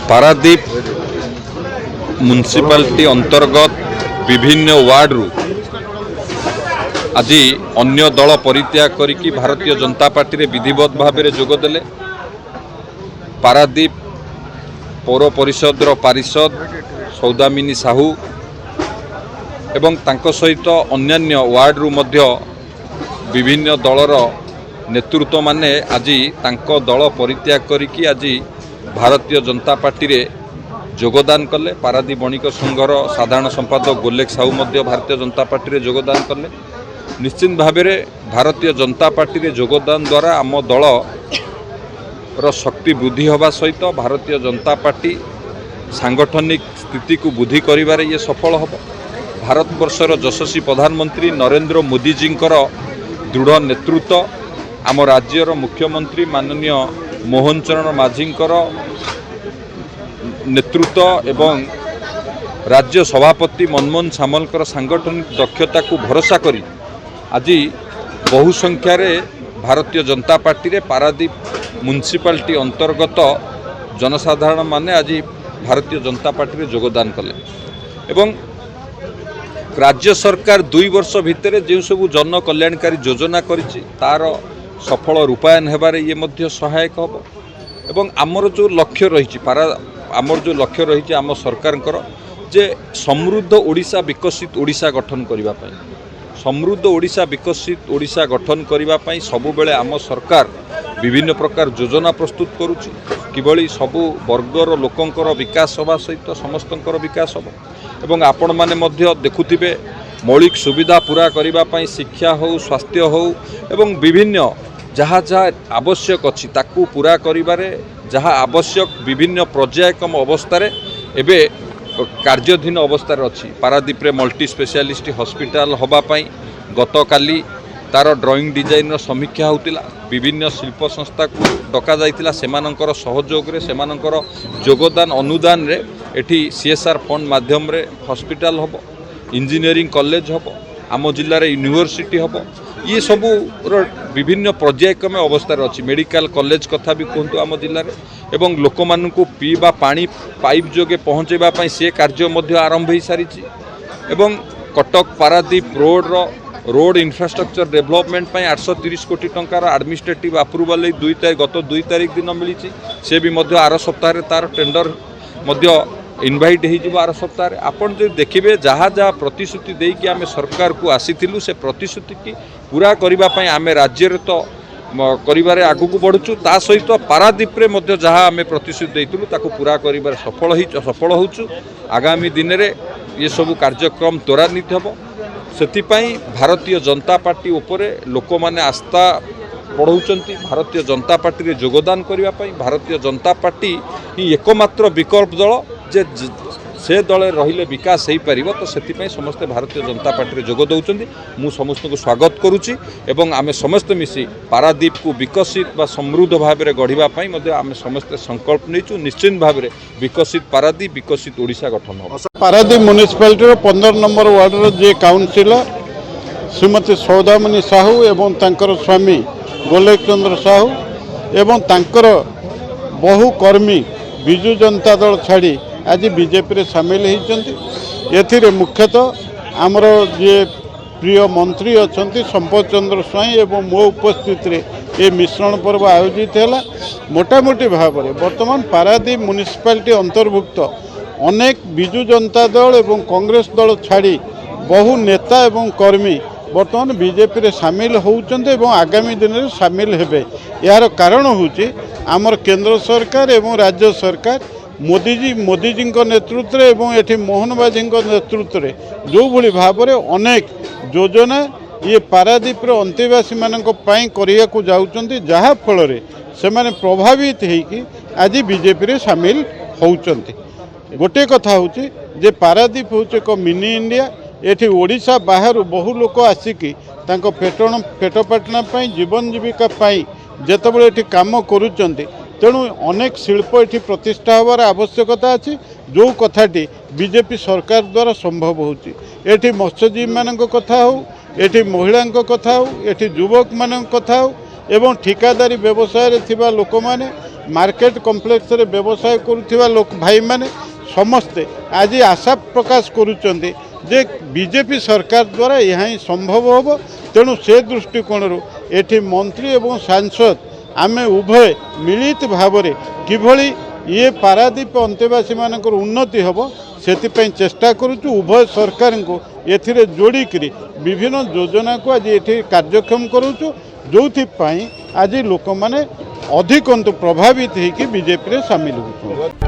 Paradip municipality अंतर्गत विभिन्न वार्डरू आज अन्य दल परित्याग करिकी भारतीय जनता पार्टी रे विधिवत भाव में जोगदेले। पारादीप पौर परिषद पारिषद सौदामिनी साहू एवं तांको सहित अन्यान्य वार्डरू मध्य विभिन्न दलर नेतृत्व माने आज तांको दल परित्याग करिकी आज भारतीय जनता पार्टी रे जोगदान कले। पारादीप बणिक संघर साधारण संपादक गोलेख साहू मध्य भारतीय जनता पार्टी रे जोगदान कले। निश्चित भाव में भारतीय जनता पार्टी रे जोगदान द्वारा आम दल रो शक्ति वृद्धि होगा सहित भारतीय जनता पार्टी सांगठनिक स्थिति को वृद्धि करिबारे ये सफल होब। भारतवर्षर यशस्वी प्रधानमंत्री नरेंद्र मोदी जींकर दृढ़ नेतृत्व, आम राज्यर मुख्यमंत्री माननीय मोहन चरण माझींकर नेतृत्व एवं राज्य सभापति मनमोहन सामलकर सांगठनिक दक्षता को भरोसा करी आज बहु संख्यार भारतीय जनता पार्टी रे पारादीप म्युनिसिपालिटी अंतर्गत जनसाधारण माने आज भारतीय जनता पार्टी रे योगदान कले। एवं राज्य सरकार 2 वर्ष भितर जो सब जन कल्याणकारी योजना करिछि तार सफल रूपायन हेबारे ये मध्य सहायक होब। एवं आमर जो लक्ष्य रही आमर जो लक्ष्य रही आम सरकार जे समृद्ध ओडिशा विकसित ओडिशा गठन करिबा पई, समृद्ध ओडिशा विकसित ओडिशा गठन करिबा पई सबुबेले आम सरकार विभिन्न प्रकार योजना प्रस्तुत करुछि किभली सबु वर्गर लोकंकर विकास होबा सहित समस्तंकर विकास होब। एवं आपण माने मध्य देखुथिबे मौलिक सुविधा पूरा करिबा पई शिक्षा हो, स्वास्थ्य हो एवं विभिन्न जहाँ जहाँ आवश्यक अच्छी ताकू पूरा करिबारे जहाँ आवश्यक विभिन्न पर्यायक्रम अवस्था एबे कार्याधीन अवस्था अच्छी। पारादीप रे मल्टी स्पेशलिस्ट हॉस्पिटल होबा पई गत काली तार ड्राइंग डिजाइन समीक्षा होतिला। विभिन्न शिल्प संस्था को डका जाइतिला, सेमानंकर सहयोग रे सेमानंकर योगदान अनुदान रे एठी सीएसआर फंड माध्यम रे हॉस्पिटल होबो, इंजीनियरिंग कॉलेज होबो, आम जिल्ला रे यूनिवर्सिटी होबो। ये सबू विभिन्न पर्यायक्रम अवस्था अच्छी। मेडिकल कॉलेज कथा भी कहतु आम जिले में एवं लोक मान पीवा पानी पाइप जोगे पहुँचेवाई से कार्य आरंभ हो सारी। एवं Cuttack Paradip road infrastructure development 830 कोटी टंकार एडमिनिस्ट्रेटिव अप्रूवाल गत 2 तारिख दिन मिली से भी आर सप्ताह तार टेंडर इनभाइट हो आर सप्ताह। आपड़ जो देखिए जहाँ जहाँ प्रतिश्रुति देकी आम सरकार को आसीलु से प्रतिश्रुति की पूरा करने आम राज्य तो कर आगू को बढ़ुचु। ता सहित पारादीप रे मध्य जहाँ आम प्रतिश्रुति देलु ताकू पूरा कर सफल होचु। आगामी दिन में ये सब कार्यक्रम त्वरान्वित हम। से भारतीय जनता पार्टी उपरे लोक माने आस्था बढ़ाऊँच। भारतीय जनता पार्टी रे योगदान करने भारतीय जनता पार्टी ही एकमात्र विकल्प दल जे से दल रहिले विकास हो पार। तो से समस्ते भारतीय जनता पार्टी रे जोग दौरान मु समस्त को स्वागत करुच्ची एवं आमे समस्ते मिसी पारादीप को विकसित व समृद्ध भाव में गढ़ा आमे समस्ते संकल्प नहीं। निश्चित भाव में विकसित पारादीप विकसित ओडिशा गठन हो। पारादीप म्युनिसिपालिटी 15 नंबर वार्डर जे काउंसिलर श्रीमती सौदामिनी साहू एवं तांकर स्वामी गोलेख चंद्र साहू एवं तांकर बहु कर्मी विजु जनता दल छाड़ी आज बीजेपी रे सामिल होती। मुख्यतः आमर जे प्रिय मंत्री अच्छा संपत चंद्र स्वाई एवं मो उपस्थित रे ये मिश्रण पर्व आयोजित है। मोटामोटी भाव में बर्तमान पारादीप म्युनिसिपालिटी अंतर्भुक्त अनेक विजु जनता दल एवं कांग्रेस दल छाड़ी बहु नेता एवं कर्मी बर्तमान बीजेपी रे सामिल होउचंते एवं आगामी दिन में सामिल हेबे। यार कारण होची आमर केंद्र सरकार एवं राज्य सरकार मोदी जी नेतृत्व एवं एठी मोहन बाजी नेतृत्व में जो भली भाव में अनेक योजना ये पारादीप अंतेवासी मानक पई करिया को जाउचंती, जहा फल से माने प्रभावित होइकी आज बीजेपी रे सामिल होउचंती। गोटे कथा होची जे पारादीप होचे एक मिनी इंडिया। एठी ओडिशा बाहर बहु लोक आसिकी तांको पेटपाटना पई जीवन जीविका पई जेतबेले एठी काम करूचंती तेणु अनेक शिल्प ये प्रतिष्ठा होवार आवश्यकता अच्छी। जो कथाटी बीजेपी सरकार द्वारा संभव होची। एठी मत्स्यजीवी मान कथा हो, एठी महिला कथा हो, एठी युवक मान कथा हो एवं ठिकादारी व्यवसाय रे थिबा लोक माने मार्केट कॉम्प्लेक्स रे व्यवसाय करुवा लोक भाई माने समस्ते आज आशा प्रकाश करुचंदी जे बीजेपी सरकार द्वारा यह ही संभव होब। तेणु से दृष्टिकोण एठी मंत्री एवं सांसद आमे उभय मिलित भाव में किभली ये पारादीप अंतेवासी मानकर उन्नति होब से चेष्टा करुचु। उभय सरकार को एथिरे जोड़िकी विभिन्न योजना को आज ये कार्यक्षम करुचु जो आज लोक मैंने अधिक प्रभावित होकर बीजेपी रे सामिल हो।